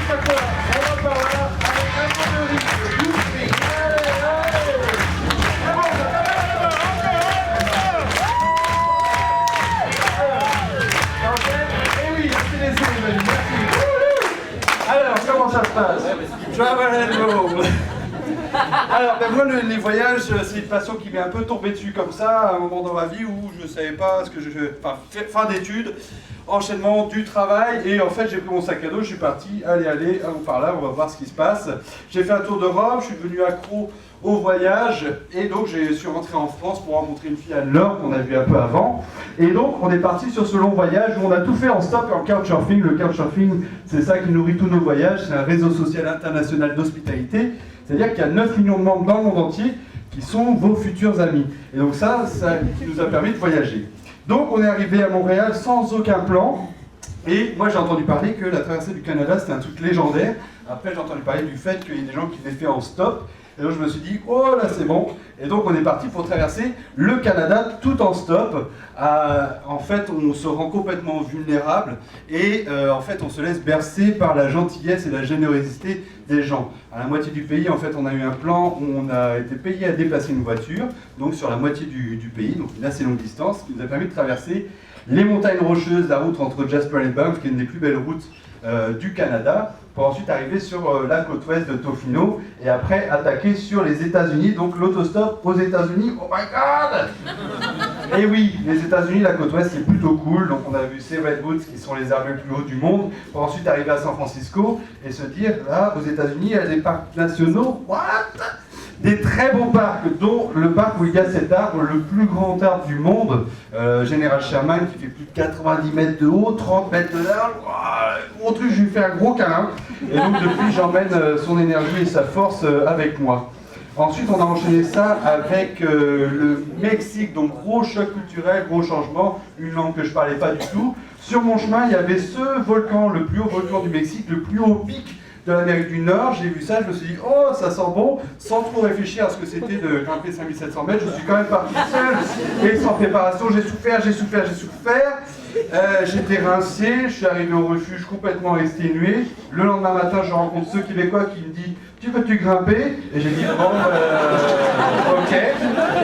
à quoi? On va par là avec un peu de rythme, du swing. Allez, allez. C'est bon, ça. Et oui, c'est les cérémonies, merci. Alors, comment ça se passe? Travel and roll. Alors, ben moi, les voyages, c'est une passion qui m'est un peu tombée dessus comme ça, à un moment dans ma vie où je ne savais pas ce que Enfin, fin d'études, enchaînement du travail, et en fait, j'ai pris mon sac à dos, je suis parti, allez, par là, on va voir ce qui se passe. J'ai fait un tour d'Europe, je suis devenu accro au voyage, et donc je suis rentré en France pour rencontrer une fille à Laure qu'on a vue un peu avant. Et donc, on est parti sur ce long voyage où on a tout fait en stop et en couchsurfing. Le couchsurfing, c'est ça qui nourrit tous nos voyages, c'est un réseau social international d'hospitalité. C'est-à-dire qu'il y a 9 millions de membres dans le monde entier qui sont vos futurs amis. Et donc ça nous a permis de voyager. Donc on est arrivé à Montréal sans aucun plan. Et moi j'ai entendu parler que la traversée du Canada c'était un truc légendaire. Après j'ai entendu parler du fait qu'il y a des gens qui l'avaient fait en stop. Et donc je me suis dit, oh là c'est bon. Et donc on est parti pour traverser le Canada tout en stop. En fait on se rend complètement vulnérable et en fait on se laisse bercer par la gentillesse et la générosité des gens. À la moitié du pays en fait on a eu un plan où on a été payé à déplacer une voiture, donc sur la moitié du pays, donc une assez longue distance, qui nous a permis de traverser les montagnes rocheuses, la route entre Jasper et Banff, qui est une des plus belles routes du Canada, pour ensuite arriver sur la côte ouest de Tofino et après attaquer sur les États-Unis, donc l'autostop aux États-Unis. Oh my god! Et oui, les États-Unis, la côte ouest, c'est plutôt cool. Donc on a vu ces Redwoods qui sont les arbres les plus hauts du monde, pour ensuite arriver à San Francisco et se dire là, aux États-Unis, il y a des parcs nationaux. What? Des très beaux parcs, dont le parc où il y a cet arbre, le plus grand arbre du monde, Général Sherman, qui fait plus de 90 mètres de haut, 30 mètres de large. Mon truc, je lui fais un gros câlin. Et donc depuis, j'emmène son énergie et sa force avec moi. Ensuite, on a enchaîné ça avec le Mexique, donc gros choc culturel, gros changement, une langue que je parlais pas du tout. Sur mon chemin, il y avait ce volcan, le plus haut volcan du Mexique, le plus haut pic de l'Amérique du Nord. J'ai vu ça, je me suis dit, oh, ça sent bon, sans trop réfléchir à ce que c'était de grimper 5700 mètres. Je suis quand même parti seul et sans préparation. J'ai souffert. J'étais rincé, je suis arrivé au refuge complètement exténué. Le lendemain matin, je rencontre ce Québécois qui me dit, tu veux-tu grimper? Et j'ai dit, bon, ok.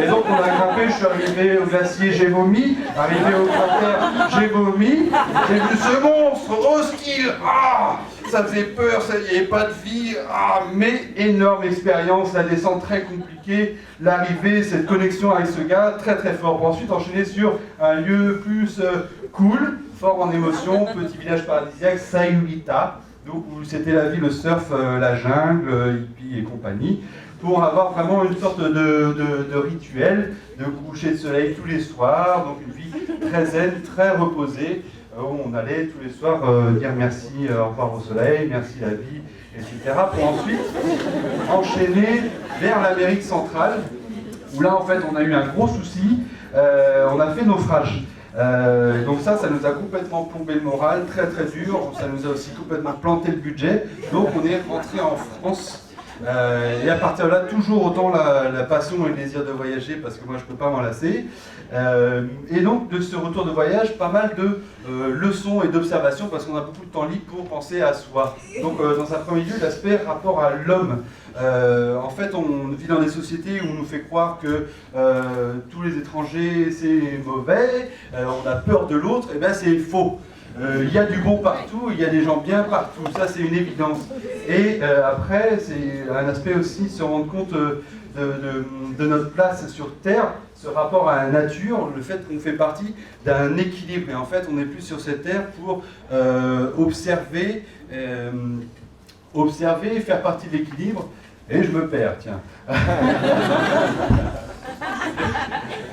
Et donc on a grimpé, je suis arrivé au glacier, j'ai vomi. Arrivé au cratère, j'ai vomi. J'ai vu ce monstre hostile. Ah, ça faisait peur, il n'y avait pas de vie. Ah, mais énorme expérience, la descente très compliquée, l'arrivée, cette connexion avec ce gars, très très fort. Pour ensuite enchaîner sur un lieu plus cool, fort en émotion, petit village paradisiaque, Sayulita. Donc où c'était la vie, le surf, la jungle, hippie et compagnie, pour avoir vraiment une sorte de rituel, de coucher de soleil tous les soirs, donc une vie très zen, très reposée, où on allait tous les soirs dire merci, au revoir au soleil, merci la vie, etc. Pour ensuite enchaîner vers l'Amérique centrale, où là en fait on a eu un gros souci, on a fait naufrage. Donc ça nous a complètement plombé le moral, très très dur, ça nous a aussi complètement planté le budget, donc on est rentré en France, et à partir de là, toujours autant la passion et le désir de voyager, parce que moi je peux pas m'en lasser, et donc de ce retour de voyage, pas mal de leçons et d'observations, parce qu'on a beaucoup de temps libre pour penser à soi. Donc dans un premier lieu, l'aspect rapport à l'homme. En fait, on vit dans des sociétés où on nous fait croire que tous les étrangers c'est mauvais, on a peur de l'autre, et bien c'est faux. Il y a du bon partout, il y a des gens bien partout, ça c'est une évidence. Et après, c'est un aspect aussi se rendre compte de notre place sur Terre, ce rapport à la nature, le fait qu'on fait partie d'un équilibre. Et en fait, on n'est plus sur cette Terre pour observer, faire partie de l'équilibre. Et je me perds, tiens.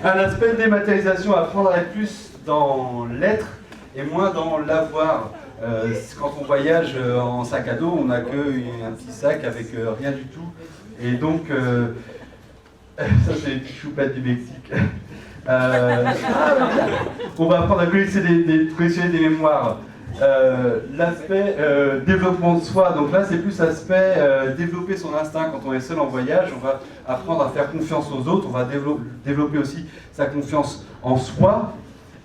Un aspect de dématérialisation, apprendre à être plus dans l'être et moins dans l'avoir. Quand on voyage en sac à dos, on n'a qu'un petit sac avec rien du tout. Et donc, ça c'est les petites choupettes du Mexique. On va apprendre à collectionner des mémoires. L'aspect développement de soi, donc là c'est plus l'aspect développer son instinct quand on est seul en voyage. On va apprendre à faire confiance aux autres, on va développer aussi sa confiance en soi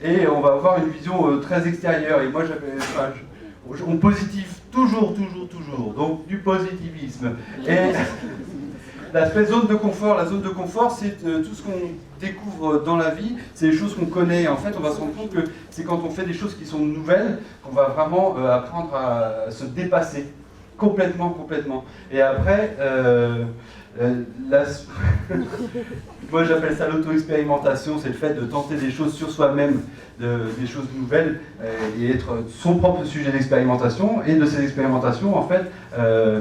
et on va avoir une vision très extérieure. Et moi on positive Toujours, toujours, toujours. Donc du positivisme. Et l'aspect zone de confort, la zone de confort, c'est tout ce qu'on découvre dans la vie, c'est des choses qu'on connaît. En fait, on va se rendre compte que c'est quand on fait des choses qui sont nouvelles qu'on va vraiment apprendre à se dépasser. Complètement, complètement. Et après, moi j'appelle ça l'auto-expérimentation, c'est le fait de tenter des choses sur soi-même, des choses nouvelles, et être son propre sujet d'expérimentation, et de ces expérimentations, en fait,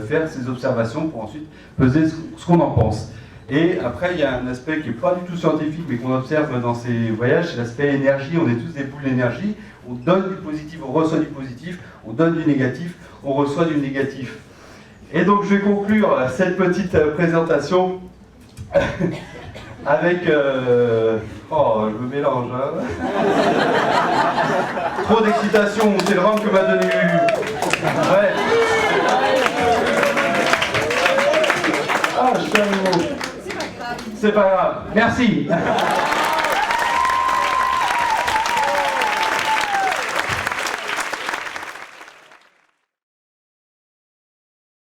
faire ses observations pour ensuite peser ce qu'on en pense. Et après, il y a un aspect qui n'est pas du tout scientifique, mais qu'on observe dans ces voyages, c'est l'aspect énergie. On est tous des boules d'énergie. On donne du positif, on reçoit du positif. On donne du négatif, on reçoit du négatif. Et donc, je vais conclure cette petite présentation avec... Oh, je me mélange. Hein. Trop d'excitation, c'est le rhum que m'a donné Lulu. Ouais. Ah, je suis à nouveau. C'est pas grave. Merci.